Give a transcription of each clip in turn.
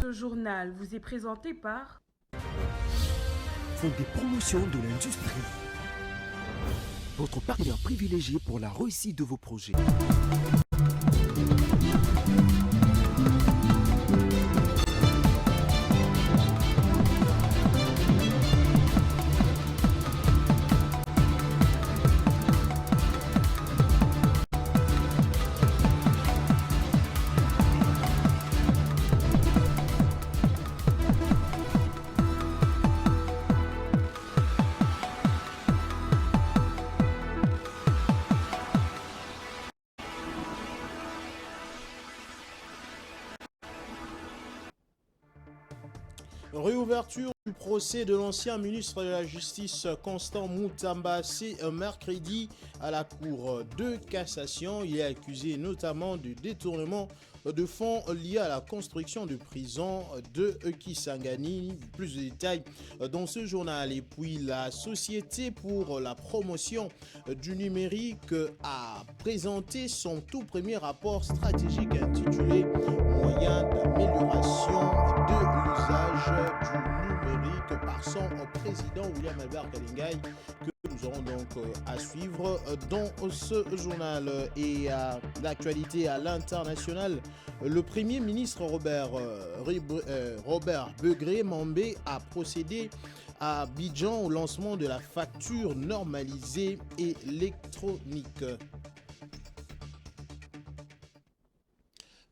Ce journal vous est présenté par Fonds des promotions de l'industrie. Votre partenaire privilégié pour la réussite de vos projets. Réouverture du procès de l'ancien ministre de la Justice Constant Moutamba, c'est mercredi à la Cour de cassation. Il est accusé notamment du détournement de fonds liés à la construction de prison de Kisangani. Plus de détails dans ce journal. Et puis la Société pour la promotion du numérique a présenté son tout premier rapport stratégique intitulé Moyens d'amélioration de l'usage du numérique par son président William Albert Kalingay, que nous aurons donc à suivre dans ce journal. Et à l'actualité à l'international, le Premier ministre Robert Begré Mambé a procédé à Abidjan au lancement de la facture normalisée électronique.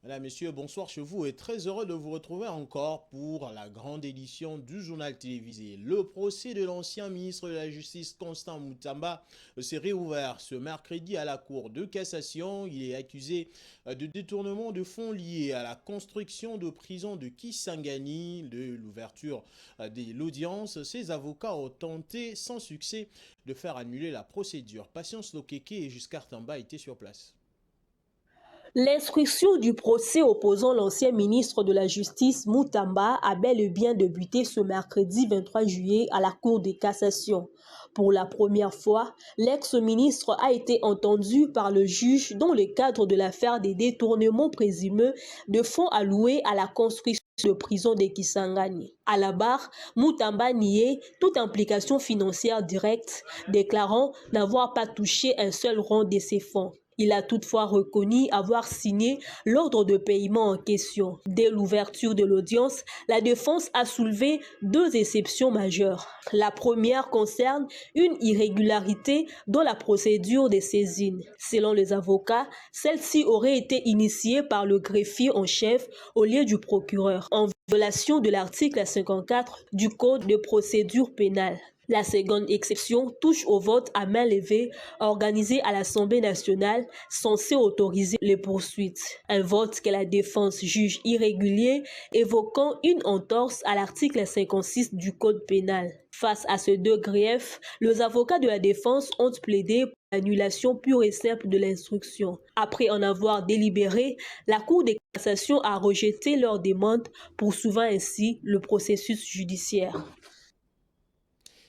Mesdames, Messieurs, bonsoir chez vous et très heureux de vous retrouver encore pour la grande édition du journal télévisé. Le procès de l'ancien ministre de la Justice Constant Moutamba s'est réouvert ce mercredi à la Cour de cassation. Il est accusé de détournement de fonds liés à la construction de prison de Kisangani. De l'ouverture de l'audience, ses avocats ont tenté sans succès de faire annuler la procédure. Patience Lokeke et Giscard Tamba étaient sur place. L'instruction du procès opposant l'ancien ministre de la Justice Moutamba a bel et bien débuté ce mercredi 23 juillet à la Cour de cassation. Pour la première fois, l'ex-ministre a été entendu par le juge dans le cadre de l'affaire des détournements présumés de fonds alloués à la construction de prison de Kisangani. À la barre, Moutamba niait toute implication financière directe, déclarant n'avoir pas touché un seul rond de ces fonds. Il a toutefois reconnu avoir signé l'ordre de paiement en question. Dès l'ouverture de l'audience, la défense a soulevé deux exceptions majeures. La première concerne une irrégularité dans la procédure de saisine. Selon les avocats, celle-ci aurait été initiée par le greffier en chef au lieu du procureur, en violation de l'article 54 du Code de procédure pénale. La seconde exception touche au vote à main levée organisé à l'Assemblée nationale censé autoriser les poursuites. Un vote que la défense juge irrégulier, évoquant une entorse à l'article 56 du Code pénal. Face à ces deux griefs, les avocats de la défense ont plaidé pour l'annulation pure et simple de l'instruction. Après en avoir délibéré, la Cour de cassation a rejeté leur demande, poursuivant ainsi le processus judiciaire.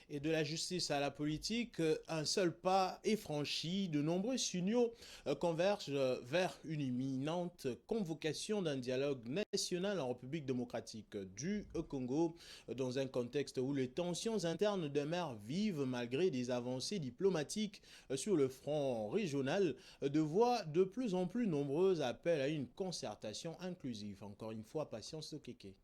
Et de la justice à la politique, un seul pas est franchi. De nombreux signaux convergent vers une imminente convocation d'un dialogue national en République démocratique du Congo, dans un contexte où les tensions internes demeurent vives malgré des avancées diplomatiques sur le front régional. De voix de plus en plus nombreuses appellent à une concertation inclusive. Encore une fois, patience au kéké.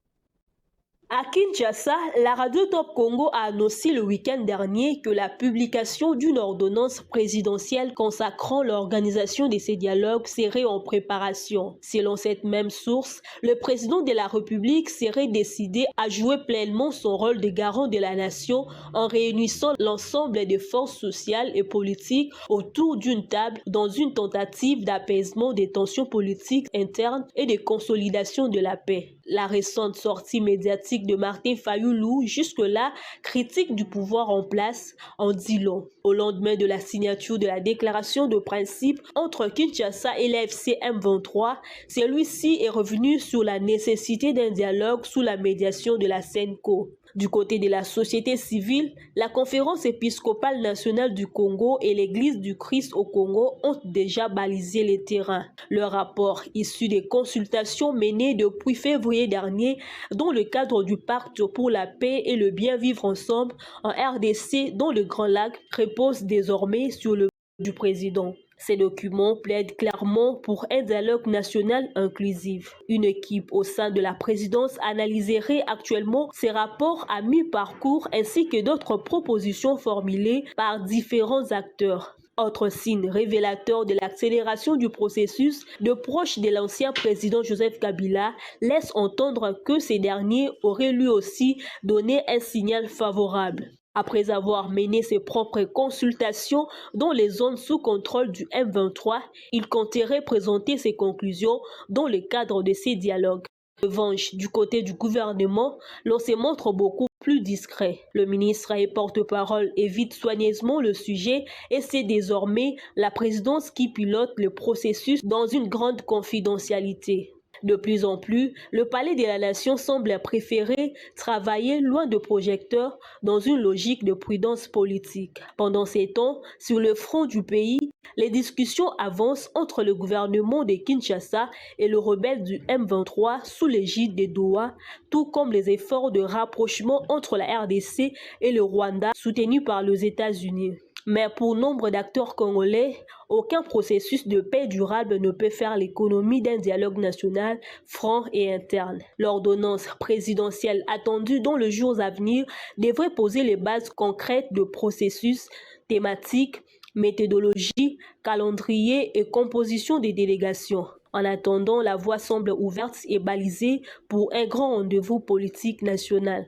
À Kinshasa, la radio Top Congo a annoncé le week-end dernier que la publication d'une ordonnance présidentielle consacrant l'organisation de ces dialogues serait en préparation. Selon cette même source, le président de la République serait décidé à jouer pleinement son rôle de garant de la nation en réunissant l'ensemble des forces sociales et politiques autour d'une table dans une tentative d'apaisement des tensions politiques internes et de consolidation de la paix. La récente sortie médiatique de Martin Fayulu, jusque-là critique du pouvoir en place, en dit long. Au lendemain de la signature de la déclaration de principe entre Kinshasa et l'AFC M23, celui-ci est revenu sur la nécessité d'un dialogue sous la médiation de la CENCO. Du côté de la société civile, la Conférence épiscopale nationale du Congo et l'Église du Christ au Congo ont déjà balisé les terrains. Le rapport issu des consultations menées depuis février dernier dans le cadre du pacte pour la paix et le bien vivre ensemble en RDC dans le Grand Lac repose désormais sur le du président. Ces documents plaident clairement pour un dialogue national inclusif. Une équipe au sein de la présidence analyserait actuellement ces rapports à mi-parcours ainsi que d'autres propositions formulées par différents acteurs. Autre signe révélateur de l'accélération du processus, de proches de l'ancien président Joseph Kabila laissent entendre que ces derniers auraient lui aussi donné un signal favorable. Après avoir mené ses propres consultations dans les zones sous contrôle du M23, il compterait présenter ses conclusions dans le cadre de ces dialogues. En revanche, du côté du gouvernement, l'on se montre beaucoup plus discret. Le ministre et porte-parole évite soigneusement le sujet et c'est désormais la présidence qui pilote le processus dans une grande confidentialité. De plus en plus, le Palais de la Nation semble préférer travailler loin de projecteurs dans une logique de prudence politique. Pendant ces temps, sur le front du pays, les discussions avancent entre le gouvernement de Kinshasa et le rebelle du M23 sous l'égide de Doha, tout comme les efforts de rapprochement entre la RDC et le Rwanda soutenus par les États-Unis. Mais pour nombre d'acteurs congolais, aucun processus de paix durable ne peut faire l'économie d'un dialogue national franc et interne. L'ordonnance présidentielle attendue dans les jours à venir devrait poser les bases concrètes de processus, thématiques, méthodologie, calendrier et composition des délégations. En attendant, la voie semble ouverte et balisée pour un grand rendez-vous politique national.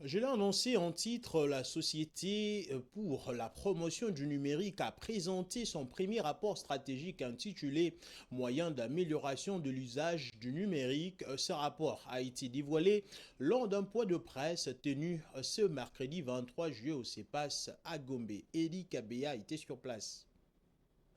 Je l'ai annoncé en titre, la Société pour la promotion du numérique a présenté son premier rapport stratégique intitulé « Moyens d'amélioration de l'usage du numérique ». Ce rapport a été dévoilé lors d'un point de presse tenu ce mercredi 23 juillet au CEPAS à Gombe. Eli Kabea était sur place.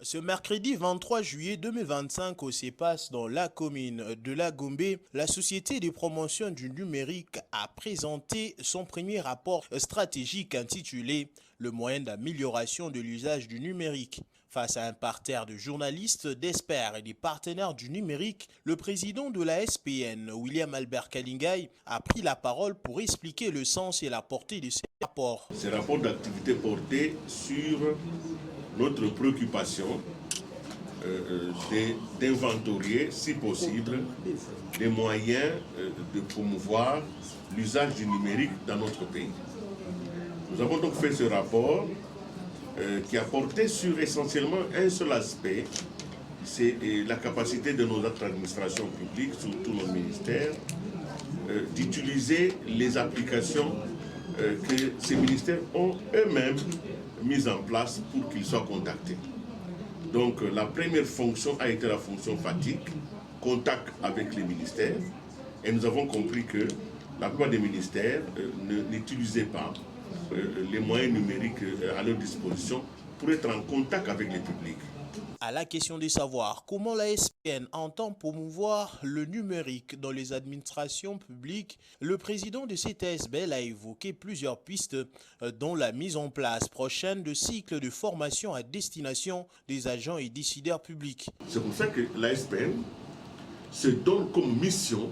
Ce mercredi 23 juillet 2025 au CEPAS dans la commune de la Gombe, la Société de promotion du numérique a présenté son premier rapport stratégique intitulé « Le moyen d'amélioration de l'usage du numérique ». Face à un parterre de journalistes, d'experts et des partenaires du numérique, le président de la SPN, William Albert Kalingay, a pris la parole pour expliquer le sens et la portée de ces rapports. Ces rapports d'activité portaient sur notre préoccupation d'inventorier, si possible, des moyens de promouvoir l'usage du numérique dans notre pays. Nous avons donc fait ce rapport qui a porté sur essentiellement un seul aspect, c'est la capacité de nos autres administrations publiques, surtout nos ministères, d'utiliser les applications que ces ministères ont eux-mêmes mises en place pour qu'ils soient contactés. Donc la première fonction a été la fonction fatigue, contact avec les ministères, et nous avons compris que la plupart des ministères n'utilisaient pas les moyens numériques à leur disposition pour être en contact avec les publics. À la question de savoir comment la SPN entend promouvoir le numérique dans les administrations publiques, le président de CTSBL a évoqué plusieurs pistes dont la mise en place prochaine de cycles de formation à destination des agents et décideurs publics. C'est pour ça que la SPN se donne comme mission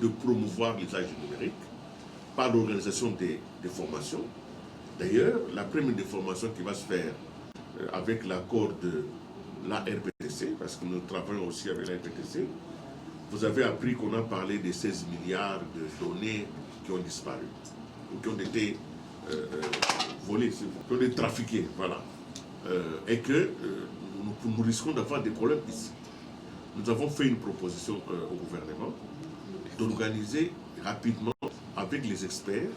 de promouvoir l'usage du numérique par l'organisation des formations. D'ailleurs, la première des formations qui va se faire avec l'accord de la RPTC, parce que nous travaillons aussi avec la RPTC, vous avez appris qu'on a parlé des 16 milliards de données qui ont disparu, ou qui ont été volées, qui ont été trafiquées, voilà. Et que nous risquons d'avoir des problèmes ici. Nous avons fait une proposition au gouvernement d'organiser rapidement avec les experts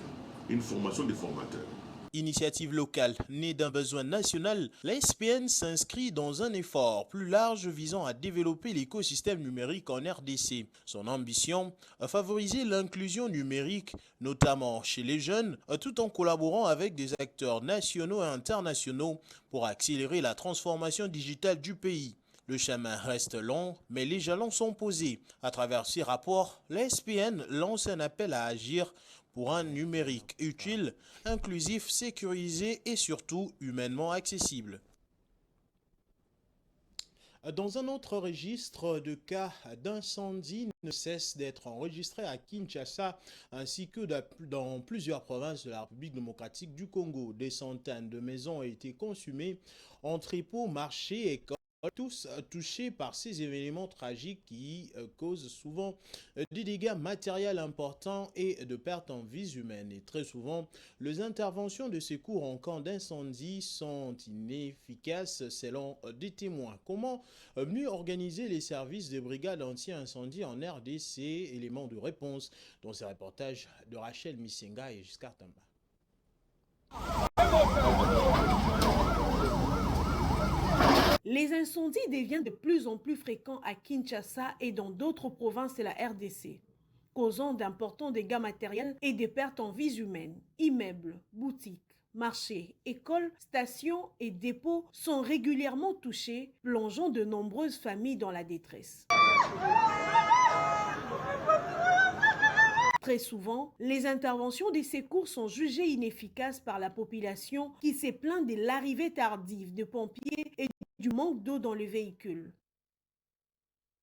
une formation des formateurs. Initiative locale née d'un besoin national, la SPN s'inscrit dans un effort plus large visant à développer l'écosystème numérique en RDC. Son ambition, favoriser l'inclusion numérique, notamment chez les jeunes, tout en collaborant avec des acteurs nationaux et internationaux pour accélérer la transformation digitale du pays. Le chemin reste long, mais les jalons sont posés. À travers ces rapports, l'SPN lance un appel à agir pour un numérique utile, inclusif, sécurisé et surtout humainement accessible. Dans un autre registre, de cas d'incendie ne cessent d'être enregistrés à Kinshasa ainsi que dans plusieurs provinces de la République démocratique du Congo. Des centaines de maisons ont été consumées, entrepôts, marchés, écoles, tous touchés par ces événements tragiques qui causent souvent des dégâts matériels importants et de pertes en vies humaines. Et très souvent, les interventions de secours en cas d'incendie sont inefficaces selon des témoins. Comment mieux organiser les services des brigades anti-incendie en RDC? Éléments de réponse dans ces reportages de Rachel Misenga et Giscard Tamba. Les incendies deviennent de plus en plus fréquents à Kinshasa et dans d'autres provinces de la RDC, causant d'importants dégâts matériels et des pertes en vies humaines. Immeubles, boutiques, marchés, écoles, stations et dépôts sont régulièrement touchés, plongeant de nombreuses familles dans la détresse. Très souvent, les interventions des secours sont jugées inefficaces par la population qui s'est plaint de l'arrivée tardive de pompiers et du manque d'eau dans les véhicules.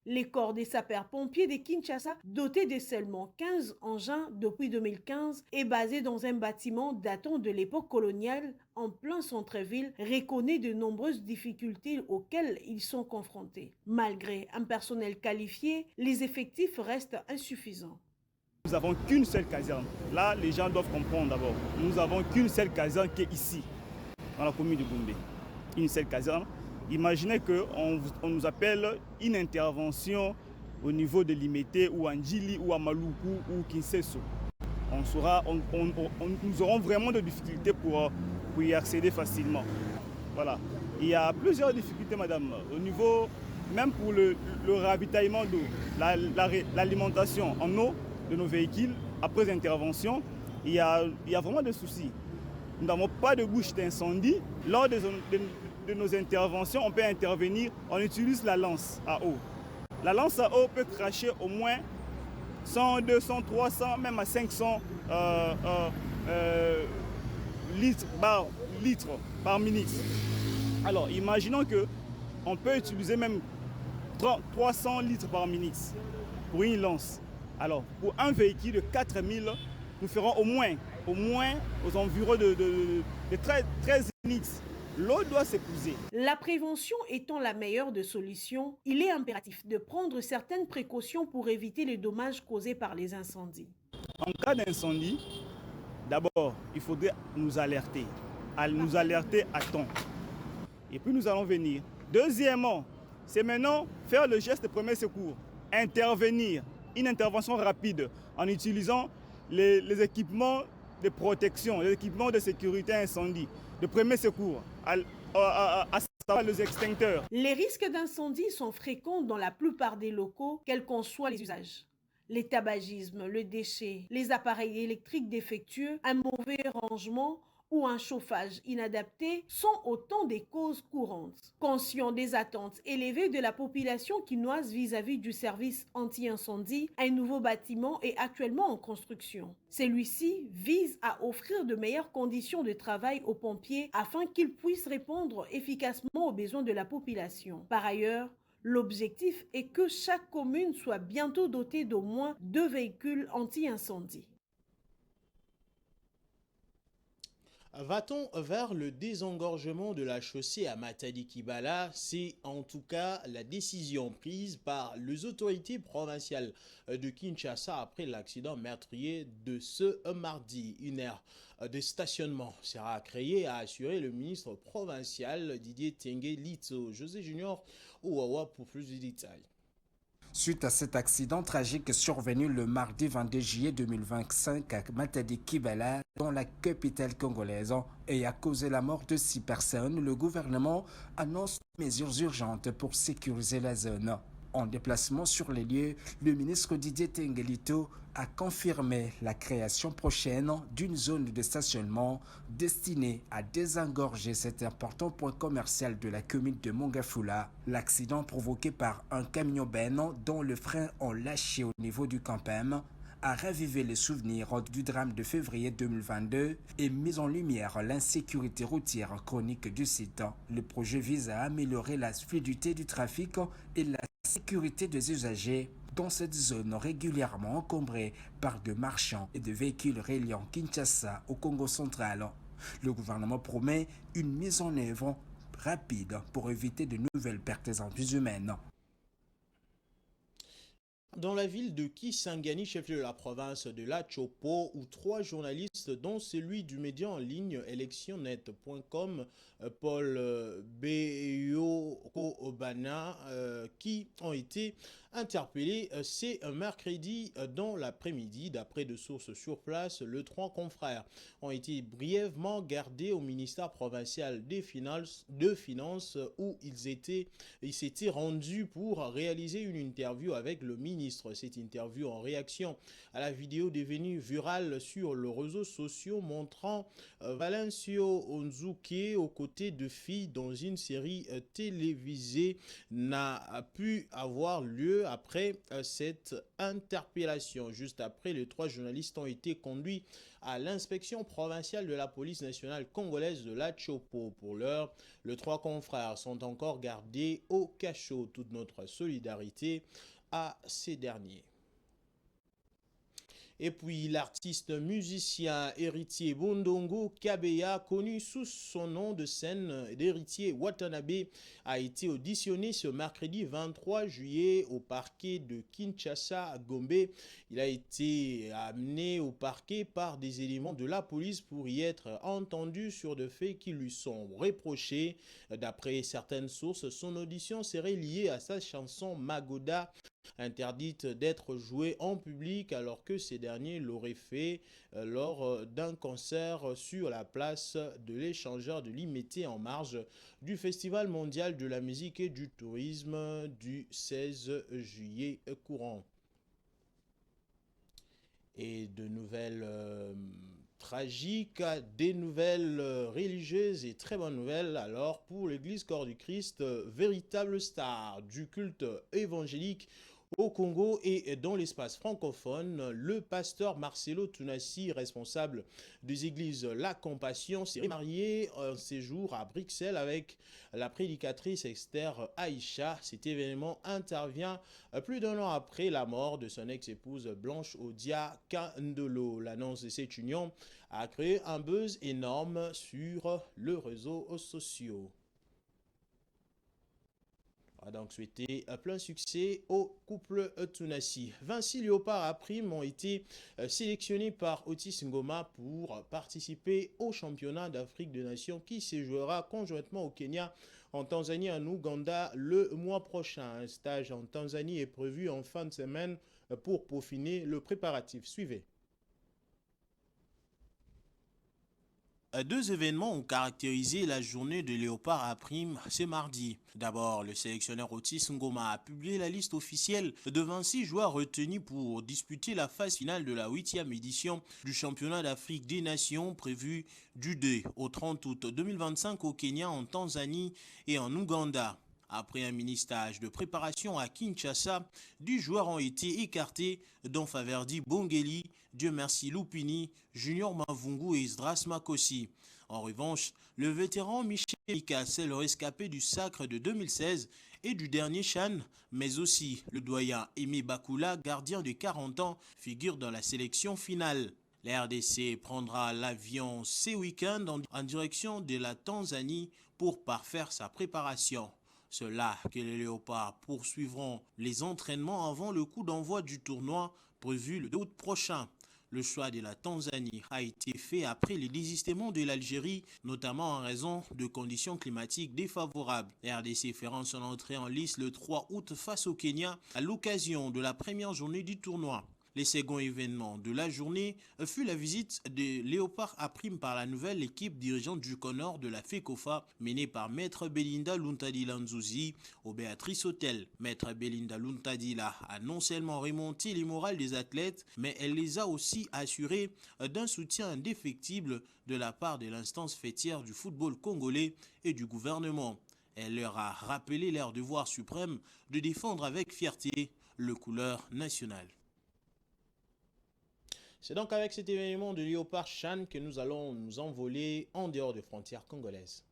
Les corps des sapeurs-pompiers de Kinshasa, dotés de seulement 15 engins depuis 2015 et basés dans un bâtiment datant de l'époque coloniale en plein centre-ville, reconnaît de nombreuses difficultés auxquelles ils sont confrontés. Malgré un personnel qualifié, les effectifs restent insuffisants. Nous n'avons qu'une seule caserne. Là, les gens doivent comprendre d'abord. Nous n'avons qu'une seule caserne qui est ici, dans la commune de Goumbé. Une seule caserne. Imaginez qu'on nous appelle une intervention au niveau de Limete ou à Ndjili ou à Maluku ou Kinseso. Nous aurons vraiment de difficultés pour y accéder facilement. Voilà. Il y a plusieurs difficultés, madame, au niveau, même pour le ravitaillement d'eau, l'alimentation en eau de nos véhicules après intervention, il y a vraiment des soucis. Nous n'avons pas de bouche d'incendie. Lors de nos interventions, on peut intervenir, on utilise la lance à eau. La lance à eau peut cracher au moins 100, 200, 300, même à 500 litres par minute. Alors, imaginons qu'on peut utiliser même 300 litres par minute pour une lance. Alors, pour un véhicule de 4000, nous ferons au moins aux environs de 13 litres. L'eau doit s'épuiser. La prévention étant la meilleure des solutions, il est impératif de prendre certaines précautions pour éviter les dommages causés par les incendies. En cas d'incendie, d'abord, il faudrait nous alerter à temps. Et puis nous allons venir. Deuxièmement, c'est maintenant faire le geste de premier secours, intervenir. Une intervention rapide en utilisant les équipements de protection, les équipements de sécurité incendie, de premier secours, à savoir les extincteurs. Les risques d'incendie sont fréquents dans la plupart des locaux, quels qu'en soient les usages. Les tabagismes, le déchet, les appareils électriques défectueux, un mauvais rangement ou un chauffage inadapté sont autant des causes courantes. Conscient des attentes élevées de la population quinoise vis-à-vis du service anti-incendie, un nouveau bâtiment est actuellement en construction. Celui-ci vise à offrir de meilleures conditions de travail aux pompiers afin qu'ils puissent répondre efficacement aux besoins de la population. Par ailleurs, l'objectif est que chaque commune soit bientôt dotée d'au moins 2 véhicules anti-incendie. Va-t-on vers le désengorgement de la chaussée à Matadi-Kibala? C'est en tout cas la décision prise par les autorités provinciales de Kinshasa après l'accident meurtrier de ce mardi. Une aire de stationnement sera créée, a assuré le ministre provincial Didier Tengue Litso. José Junior Ouawa pour plus de détails. Suite à cet accident tragique survenu le mardi 22 juillet 2025 à Matadi-Kibala, dans la capitale congolaise, et a causé la mort de 6 personnes, le gouvernement annonce des mesures urgentes pour sécuriser la zone. En déplacement sur les lieux, le ministre Didier Tengelito a confirmé la création prochaine d'une zone de stationnement destinée à désengorger cet important point commercial de la commune de Mongafula. L'accident provoqué par un camion-ben dont le frein ont lâché au niveau du campem a ravivé les souvenirs du drame de février 2022 et mis en lumière l'insécurité routière chronique du site. Le projet vise à améliorer la fluidité du trafic et la sécurité des usagers dans cette zone régulièrement encombrée par de marchands et de véhicules reliant Kinshasa au Congo central. Le gouvernement promet une mise en œuvre rapide pour éviter de nouvelles pertes en vies humaines. Dans la ville de Kisangani, chef-lieu de la province de la Chopo, où 3 journalistes, dont celui du média en ligne electionnet.com, Paul Beyoko Obana, qui ont été interpellés, c'est un mercredi dans l'après-midi. D'après de sources sur place, les 3 confrères ont été brièvement gardés au ministère provincial des Finances où ils s'étaient rendus pour réaliser une interview avec le ministre. Cette interview en réaction à la vidéo devenue virale sur les réseaux sociaux montrant Valencio Onzuke aux côtés de filles dans une série télévisée n'a pu avoir lieu après cette interpellation. Juste après, les 3 journalistes ont été conduits à l'inspection provinciale de la police nationale congolaise de la Chopo. Pour l'heure, les 3 confrères sont encore gardés au cachot. Toute notre solidarité à ces derniers. Et puis l'artiste musicien héritier Bondongo Kabeya, connu sous son nom de scène d'héritier Watanabe, a été auditionné ce mercredi 23 juillet au parquet de Kinshasa à Gombe. Il a été amené au parquet par des éléments de la police pour y être entendu sur des faits qui lui sont reprochés. D'après certaines sources, son audition serait liée à sa chanson Magoda, interdite d'être jouée en public alors que ces derniers l'auraient fait lors d'un concert sur la place de l'échangeur de Limete en marge du Festival mondial de la musique et du tourisme du 16 juillet courant. Et de nouvelles tragiques, des nouvelles religieuses et très bonnes nouvelles alors pour l'église Corps du Christ, véritable star du culte évangélique au Congo et dans l'espace francophone. Le pasteur Marcelo Tunassi, responsable des églises La Compassion, s'est marié un séjour à Bruxelles avec la prédicatrice Esther Aïcha. Cet événement intervient plus d'1 an après la mort de son ex-épouse Blanche Odia Kandolo. L'annonce de cette union a créé un buzz énorme sur les réseaux sociaux. On va donc souhaiter plein succès au couple Tunassi. 26 léopards à prime ont été sélectionnés par Otis Ngoma pour participer au championnat d'Afrique des Nations qui se jouera conjointement au Kenya, en Tanzanie et en Ouganda le mois prochain. Un stage en Tanzanie est prévu en fin de semaine pour peaufiner le préparatif. Suivez. 2 événements ont caractérisé la journée de Léopard à prime ce mardi. D'abord, le sélectionneur Otis Ngoma a publié la liste officielle de 26 joueurs retenus pour disputer la phase finale de la 8e édition du championnat d'Afrique des Nations prévue du 2 au 30 août 2025 au Kenya, en Tanzanie et en Ouganda. Après un mini-stage de préparation à Kinshasa, 10 joueurs ont été écartés, dont Faverdi Bongeli, Dieu merci Lupini, Junior Mavungu et Isdras Makosi. En revanche, le vétéran Michel Mikase, le rescapé du sacre de 2016 et du dernier Chan, mais aussi le doyen Aimé Bakula, gardien de 40 ans, figure dans la sélection finale. La RDC prendra l'avion ce week-end en direction de la Tanzanie pour parfaire sa préparation. C'est là que les Léopards poursuivront les entraînements avant le coup d'envoi du tournoi prévu le 2 août prochain. Le choix de la Tanzanie a été fait après le désistement de l'Algérie, notamment en raison de conditions climatiques défavorables. La RDC fera son entrée en lice le 3 août face au Kenya à l'occasion de la première journée du tournoi. Le second événement de la journée fut la visite de Léopard à Prime par la nouvelle équipe dirigeante du Connor de la FECOFA menée par Maître Belinda Luntadila Nzouzi au Béatrice Hotel. Maître Belinda Luntadila a non seulement remonté les morales des athlètes, mais elle les a aussi assurés d'un soutien indéfectible de la part de l'instance fêtière du football congolais et du gouvernement. Elle leur a rappelé leur devoir suprême de défendre avec fierté le couleur nationale. C'est donc avec cet événement de Léopard Chan que nous allons nous envoler en dehors des frontières congolaises.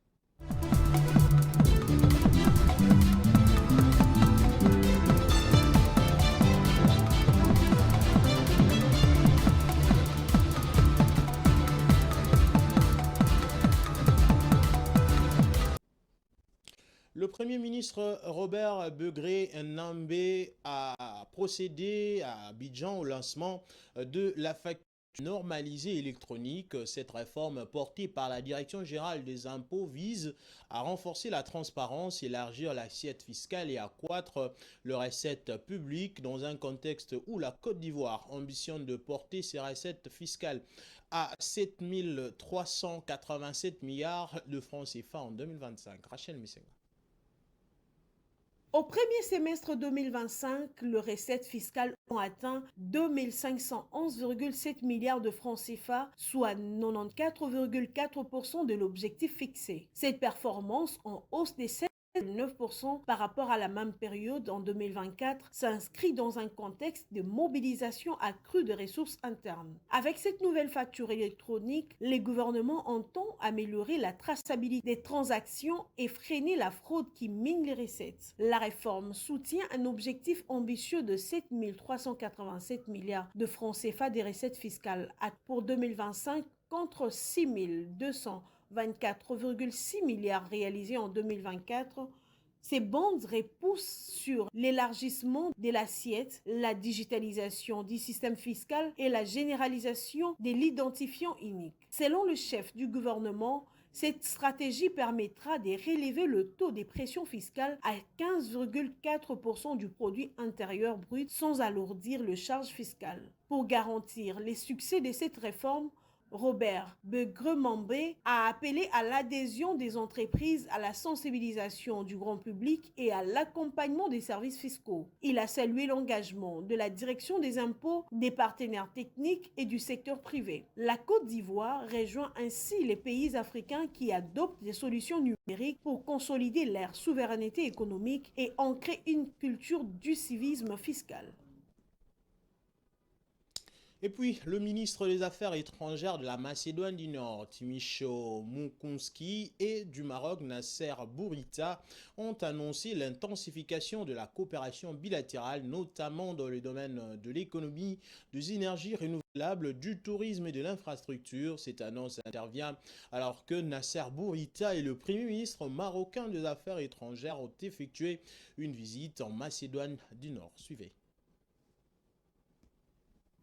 Le Premier ministre Robert Begré-Nambé a procédé à Abidjan au lancement de la facture normalisée électronique. Cette réforme portée par la Direction générale des impôts vise à renforcer la transparence, élargir l'assiette fiscale et accroître les recettes publiques dans un contexte où la Côte d'Ivoire ambitionne de porter ses recettes fiscales à 7 387 milliards de francs CFA en 2025. Rachel Missenga. Au premier semestre 2025, les recettes fiscales ont atteint 2511,7 milliards de francs CFA, soit 94,4% de l'objectif fixé. Cette performance, en hausse des 7,9% par rapport à la même période en 2024, s'inscrit dans un contexte de mobilisation accrue de ressources internes. Avec cette nouvelle facture électronique, le gouvernement entend améliorer la traçabilité des transactions et freiner la fraude qui mine les recettes. La réforme soutient un objectif ambitieux de 7 387 milliards de francs CFA des recettes fiscales pour 2025 contre 6 224,6 milliards réalisés en 2024. Ces bandes repoussent sur l'élargissement de l'assiette, la digitalisation du système fiscal et la généralisation de l'identifiant unique. Selon le chef du gouvernement, cette stratégie permettra de relever le taux de pression fiscale à 15,4% du produit intérieur brut sans alourdir le charge fiscal. Pour garantir le succès de cette réforme, Robert Begré-Nambé a appelé à l'adhésion des entreprises à la sensibilisation du grand public et à l'accompagnement des services fiscaux. Il a salué l'engagement de la direction des impôts, des partenaires techniques et du secteur privé. La Côte d'Ivoire rejoint ainsi les pays africains qui adoptent des solutions numériques pour consolider leur souveraineté économique et ancrer une culture du civisme fiscal. Et puis, le ministre des Affaires étrangères de la Macédoine du Nord, Timicho Moukounski, et du Maroc, Nasser Bourita, ont annoncé l'intensification de la coopération bilatérale, notamment dans le domaine de l'économie, des énergies renouvelables, du tourisme et de l'infrastructure. Cette annonce intervient alors que Nasser Bourita et le Premier ministre marocain des Affaires étrangères ont effectué une visite en Macédoine du Nord. Suivez.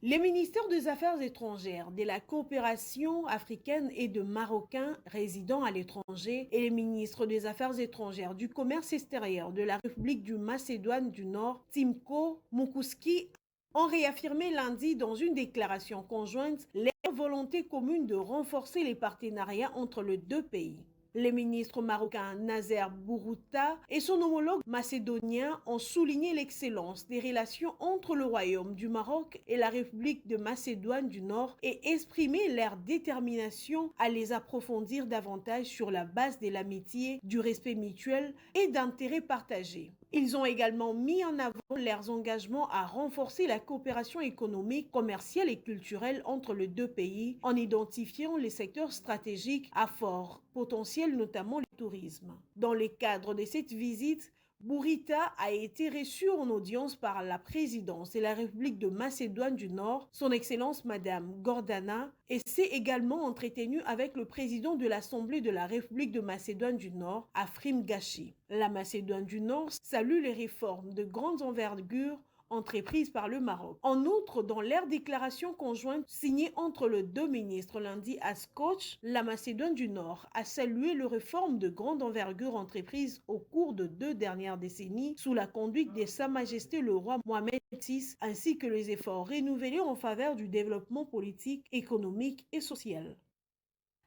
Les ministères des Affaires étrangères, de la coopération africaine et de Marocains résidant à l'étranger et les ministres des Affaires étrangères du commerce extérieur de la République du Macédoine du Nord, Timko Moukounski, ont réaffirmé lundi dans une déclaration conjointe leur volonté commune de renforcer les partenariats entre les deux pays. Les ministres marocains Nasser Bourita et son homologue macédonien ont souligné l'excellence des relations entre le Royaume du Maroc et la République de Macédoine du Nord et exprimé leur détermination à les approfondir davantage sur la base de l'amitié, du respect mutuel et d'intérêts partagés. Ils ont également mis en avant leurs engagements à renforcer la coopération économique, commerciale et culturelle entre les deux pays en identifiant les secteurs stratégiques à fort potentiel, notamment le tourisme. Dans le cadre de cette visite, Bourita a été reçu en audience par la présidence de la République de Macédoine du Nord, son Excellence Madame Gordana, et s'est également entretenu avec le président de l'Assemblée de la République de Macédoine du Nord, Afrim Gachi. La Macédoine du Nord salue les réformes de grande envergure entreprise par le Maroc. En outre, dans leur déclaration conjointe signée entre les deux ministres lundi à Skopje, la Macédoine du Nord a salué les réformes de grande envergure entreprises au cours de 2 dernières décennies sous la conduite de Sa Majesté le roi Mohamed VI, ainsi que les efforts renouvelés en faveur du développement politique, économique et social.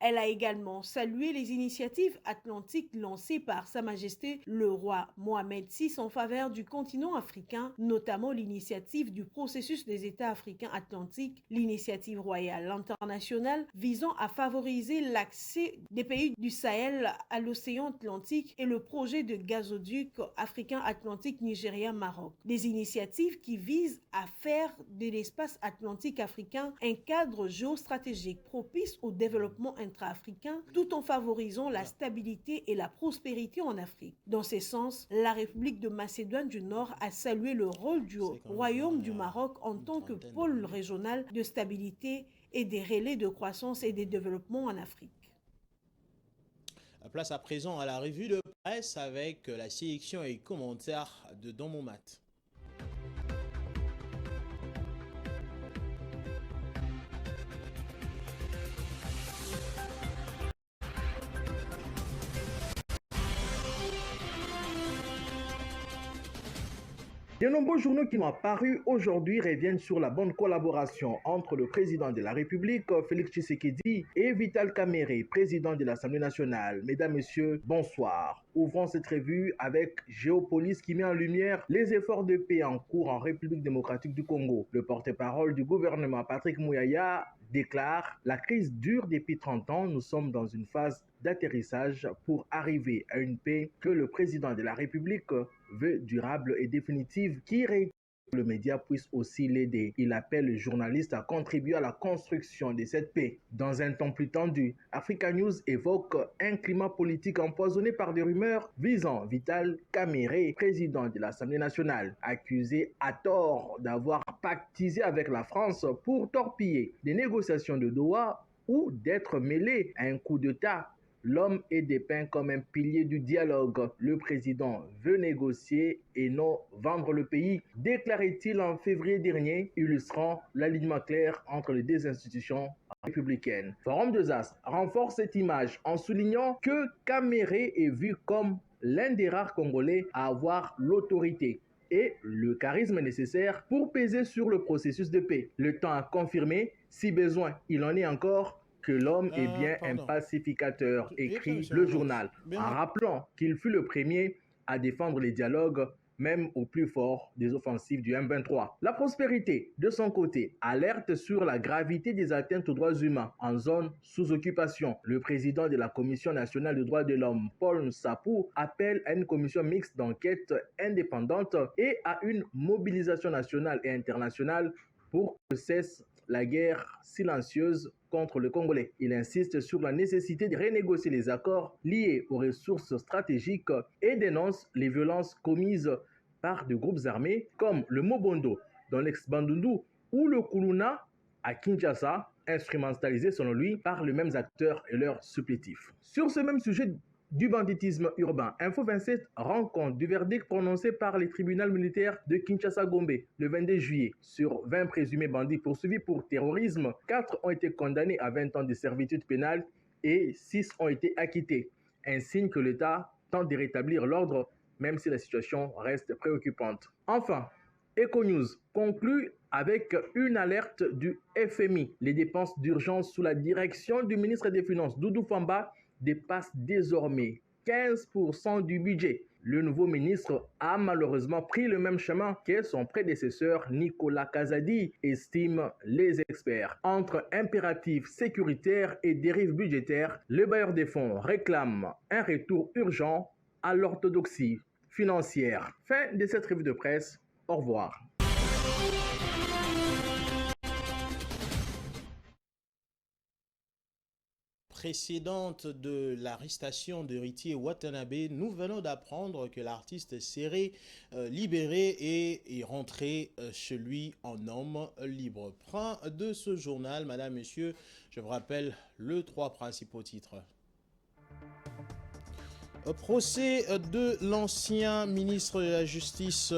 Elle a également salué les initiatives atlantiques lancées par Sa Majesté le roi Mohamed VI en faveur du continent africain, notamment l'initiative du processus des États africains atlantiques, l'initiative royale internationale visant à favoriser l'accès des pays du Sahel à l'océan Atlantique et le projet de gazoduc africain atlantique Nigeria-Maroc. Des initiatives qui visent à faire de l'espace atlantique africain un cadre géostratégique propice au développement intra-africain tout en favorisant la stabilité et la prospérité en Afrique. Dans ce sens, la République de Macédoine du Nord a salué le rôle du Royaume du Maroc en tant que pôle régional de stabilité et des relais de croissance et de développement en Afrique. Place à présent à la revue de presse avec la sélection et commentaires de Don Momat. De nombreux journaux qui ont paru aujourd'hui reviennent sur la bonne collaboration entre le président de la République, Félix Tshisekedi, et Vital Kamerhe, président de l'Assemblée nationale. Mesdames, Messieurs, bonsoir. Ouvrons cette revue avec Géopolis qui met en lumière les efforts de paix en cours en République démocratique du Congo. Le porte-parole du gouvernement, Patrick Mouyaya, déclare « La crise dure depuis 30 ans, nous sommes dans une phase d'atterrissage pour arriver à une paix que le président de la République veut durable et définitive qui réitère que le média puisse aussi l'aider. Il appelle les journalistes à contribuer à la construction de cette paix. Dans un temps plus tendu, Africa News évoque un climat politique empoisonné par des rumeurs visant Vital Kamerhe, président de l'Assemblée nationale, accusé à tort d'avoir pactisé avec la France pour torpiller les négociations de Doha ou d'être mêlé à un coup d'État. L'homme est dépeint comme un pilier du dialogue. Le président veut négocier et non vendre le pays, déclarait-il en février dernier, illustrant l'alignement clair entre les deux institutions républicaines. Forum des As renforce cette image en soulignant que Kamerhe est vu comme l'un des rares Congolais à avoir l'autorité et le charisme nécessaire pour peser sur le processus de paix. Le temps a confirmé, si besoin il en est encore, que l'homme est bien un pacificateur, écrit le journal, en rappelant qu'il fut le premier à défendre les dialogues, même au plus fort des offensives du M23. La prospérité, de son côté, alerte sur la gravité des atteintes aux droits humains en zone sous occupation. Le président de la Commission nationale des droits de l'homme, Paul Nsapou, appelle à une commission mixte d'enquête indépendante et à une mobilisation nationale et internationale pour que cesse la guerre silencieuse contre le Congolais. Il insiste sur la nécessité de renégocier les accords liés aux ressources stratégiques et dénonce les violences commises par des groupes armés comme le Mobondo dans l'ex-Bandundu ou le Kuluna à Kinshasa, instrumentalisé selon lui par les mêmes acteurs et leurs supplétifs. Sur ce même sujet du banditisme urbain, Info 27 rend compte du verdict prononcé par les tribunaux militaires de Kinshasa-Gombe le 22 juillet. Sur 20 présumés bandits poursuivis pour terrorisme, 4 ont été condamnés à 20 ans de servitude pénale et 6 ont été acquittés. Un signe que l'État tente de rétablir l'ordre, même si la situation reste préoccupante. Enfin, EcoNews conclut avec une alerte du FMI. Les dépenses d'urgence sous la direction du ministre des Finances, Doudou Famba, dépasse désormais 15% du budget. Le nouveau ministre a malheureusement pris le même chemin que son prédécesseur Nicolas Kazadi, estiment les experts. Entre impératifs sécuritaires et dérives budgétaires, le bailleur des fonds réclame un retour urgent à l'orthodoxie financière. Fin de cette revue de presse. Au revoir. Précédente de l'arrestation de Ritier Watanabe, nous venons d'apprendre que l'artiste serait libéré et est rentré chez lui en homme libre. Fin de ce journal, madame, messieurs, je vous rappelle les 3 principaux titres. Procès de l'ancien ministre de la Justice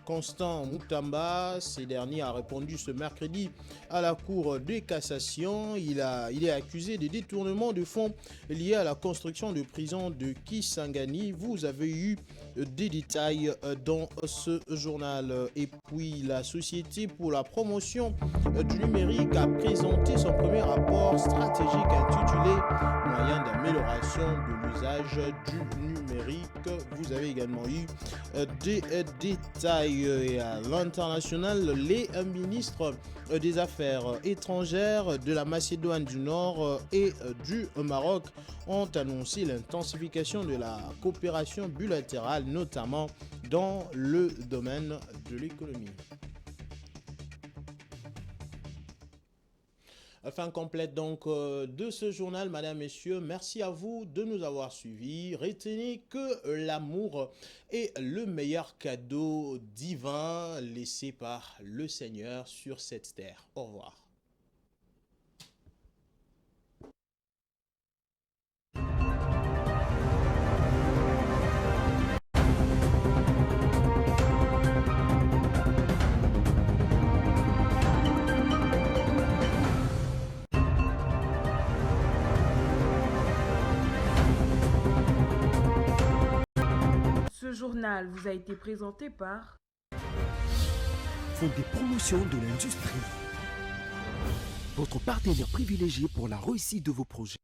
Constant Moutamba. Ce dernier a répondu ce mercredi à la Cour de cassation. Il est accusé de détournement de fonds liés à la construction de prison de Kisangani. Vous avez eu des détails dans ce journal. Et puis la Société pour la promotion du numérique a présenté son premier rapport stratégique intitulé Moyens d'amélioration de l'usage du numérique. Vous avez également eu des détails. Et à l'international, les ministres des Affaires étrangères de la Macédoine du Nord et du Maroc ont annoncé l'intensification de la coopération bilatérale, notamment dans le domaine de l'économie. Fin complète donc de ce journal, mesdames, messieurs. Merci à vous de nous avoir suivis. Retenez que l'amour est le meilleur cadeau divin laissé par le Seigneur sur cette terre. Au revoir. Ce journal vous a été présenté par Fonds des promotions de l'industrie. Votre partenaire privilégié pour la réussite de vos projets.